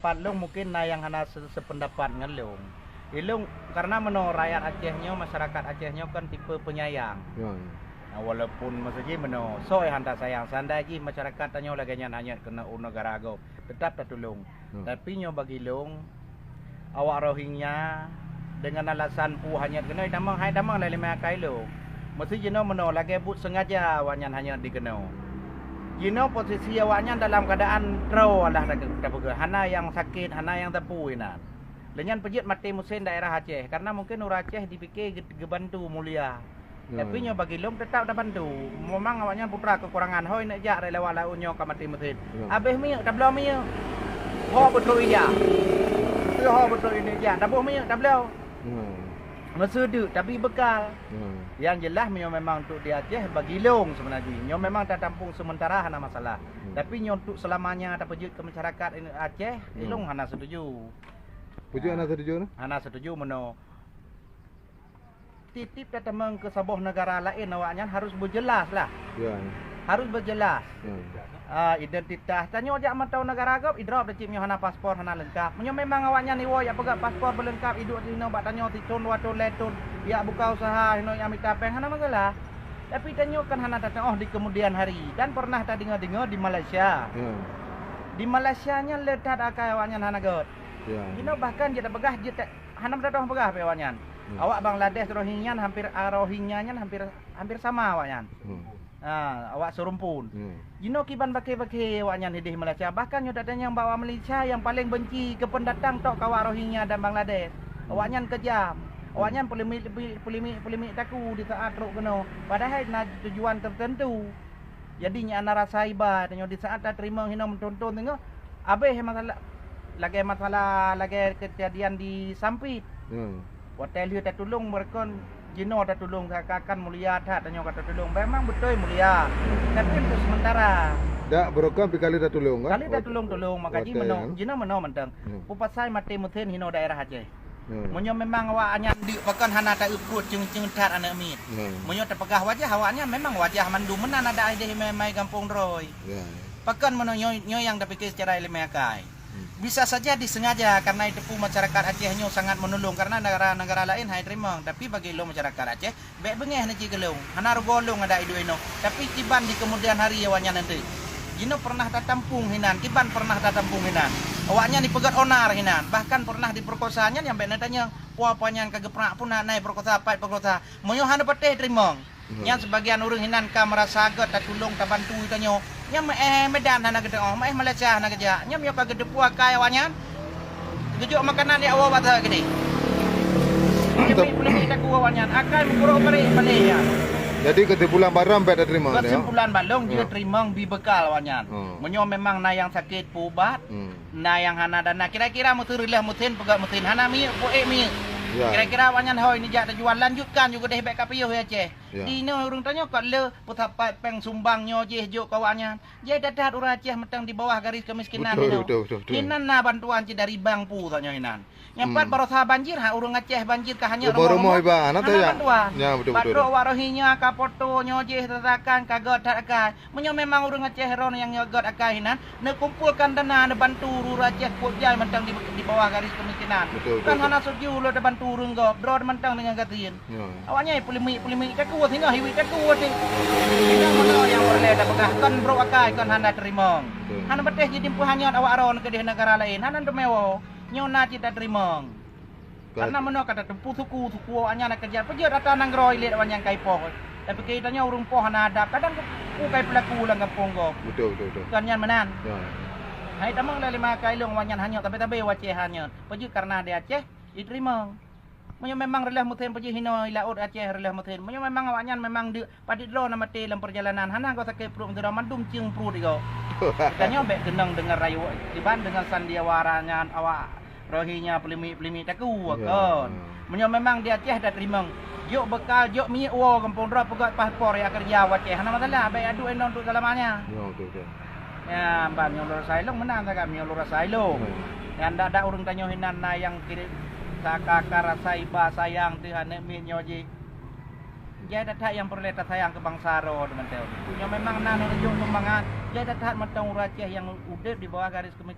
pendapat long mungkin na yang hana sependapat dengan long. Long karena meno rakyat Acehnya, masyarakat Acehnya kan tipe penyayang. Ya. Nah, walaupun maksudnya meno soy hantar sayang sandai ji masyarakat tanyo lagi hanya kena negara go tetap tak tolong. Tapi nyo bagi long awak Rohingya dengan alasan pu hanya kena damang lele makai lo. Mesti jino meno lagi but sengaja wanyan hanya dikena. Jino posisi awaknya dalam keadaan draw lah hana yang sakit, hana yang tepu ina. Lenyan pejit mati musim daerah Aceh karena mungkin orang Aceh dipikir gebantu mulia. Tapi nyo bagi long tetap dah bantu. Memang awaknya putra kekurangan hoi nak jak relawan launyo ka mati musim. Habis miuk tak belau miuk. Ho betul iya. Ho betul ini jak. Tak miuk tak belau. Masa tu tapi bekal. Yang jelas nyo memang untuk di Aceh bagi long sebenarnya. Nyo memang tak tampung sementara hana masalah. Tapi nyo untuk selamanya tak pejit ke masyarakat Aceh, long hana setuju. Pujuk anak setuju? Hana setuju meno titip datang ke sebuah negara lain awaknya harus berjelas lah. Ya. Harus berjelas. Ya. Identitas. Tanya ajak mentau negara gap idrop decip nyo hana paspor hana lengkap. Menyo memang awaknya ni wo ya pegat paspor berlengkap hidup di sini bak tanya titon waton letun ya buka usaha hino yang minta peng hana masalah. Tapi tanya kan hana datang di kemudian hari dan pernah tak dengar di Malaysia. Ya. Di Malaysia nya letat akai awaknya hana got. Ya. Ino bahkan dia begah dia hanam dah begah pe awanyan. Awak Bangladesh Rohingya hampir sama awanyan. Awak serumpun. Ino kiban bake-bake awanyan di Malaysia. Bahkan yo datang yang bawa Malaysia yang paling benci ke pendatang tok kawak Rohingya dan Bangladesh. Awaknya kejam. Awaknya polemik taku di saat ruk keno. Padahal na tujuan tertentu. Jadinya ana rasa iba tanyo di saat tak terima hina mentonton tengok. Abeh masalah lagi kejadian di Sampit. Hotel dia tak tolong mereka jino tak tolong kakak mulia tak tanya kata tolong memang betul mulia. Tapi untuk sementara. Dak berokam kali dah tolong kan? Kali dah tolong makanya menong jino mentang. Pupat saya mati muthen hino daerah Aceh. Munyo memang awaknya di pakan hana tak ukut ceng tat anak mit. Munyo terpegah wajah awaknya memang wajah mandu menan ada ide mai kampung Roy. Pakan menonyo yang dah fikir secara ilmiah kai. Bisa saja disengaja karena itu pun masyarakat Acehnya sangat menolong karena negara-negara lain hai terima tapi bagi lo masyarakat Aceh baik bengeh nanti gelung hana golong ada idu ino tapi kiban di kemudian hari awaknya nanti jino pernah tatampung hinan kiban pernah tatampung hinan awaknya dipegat onar hinan bahkan pernah diperkosanya yang baik natanya puapanya kageprak pun naik perkosa pai perkosa moyo hana pateh terima yang sebagian orang hinan ka merasa agak tak tolong tak bantu itanyo nyam Medan hana gede Malaysia hana kerja nyam yo ka gede puak kai awaknya gejuk makanan dia awak bata gede boleh tak awaknya akan menguruk balik ya jadi kesimpulan barang baik dah terima kesimpulan balong dia terima bi bekal awaknya menyo memang na yang sakit pubat na yang hana dana kira-kira mutu rilah mutin pegat mutin hana mi poe mi kira-kira awaknya hoi ni jak jual lanjutkan juga dah baik kapio ya Aceh. Di no urang tanya kat le putapat peng sumbangnya je juk kawaknya. Je dadat urang Aceh metang di bawah garis kemiskinan ni. Hinan na bantuan je dari bank pu tanya hinan. Nyampat barosa banjir urang Aceh banjir ka hanya rumah iba ana tu ya. Ya betul. Patro warohinya ka foto nyo je tatakan kagot tak akan. Menyo memang urang Aceh ron yang nyogot akan hinan ne kumpulkan dana ne bantu urang Aceh pujai mentang di bawah garis kemiskinan. Kan hana setuju lo bantu urang go drone mentang dengan gatin. Awaknya polemik tak kuat hingga hiwi tak kuat ni. Tidak mana yang boleh dah pegah kan bro akai kan hana terima. Hana beteh jadi hanya awak ron ke di negara lain. Hana demewo nyona tidak terima. Karena mana kata tempu suku awaknya nak kerja peja datang nang roi lihat awak yang kai poh. Tapi kitanya urung poh hana ada kadang ku kai pelaku lang kampung go. Betul. Kan yang menan. Hai tamang dah 5 kai long wanyan hanya tapi waceh hanya. Peja karena dia Aceh diterima. Menyo memang relah muthen pergi hino laut Aceh relah muthen. Menyo memang awaknya memang di padi dro na mati dalam perjalanan. Hana kau sakit perut mendera mandum ciung perut iko. Katanya bek genang dengar rayu tiban dengan sandiawaranya awak Rohingya pelimik taku kan. Menyo memang di Aceh dah terima. Jok bekal jok mi wo kampung dro pegat paspor ya kerja Aceh. Hana masalah bek adu endon untuk selamanya. Ya, ban nyolor sailong menang tak kami nyolor sailong. Yang dak urang tanyo hinan na yang kirim kakak rasa iba sayang Tuhan min nyoji. Jadi datang yang perlu tak sayang ke bangsa ro teman-teman. Yang memang nanu nunjuk sumbangan. Jadi datang mentang Aceh yang udah di bawah garis kemiskinan.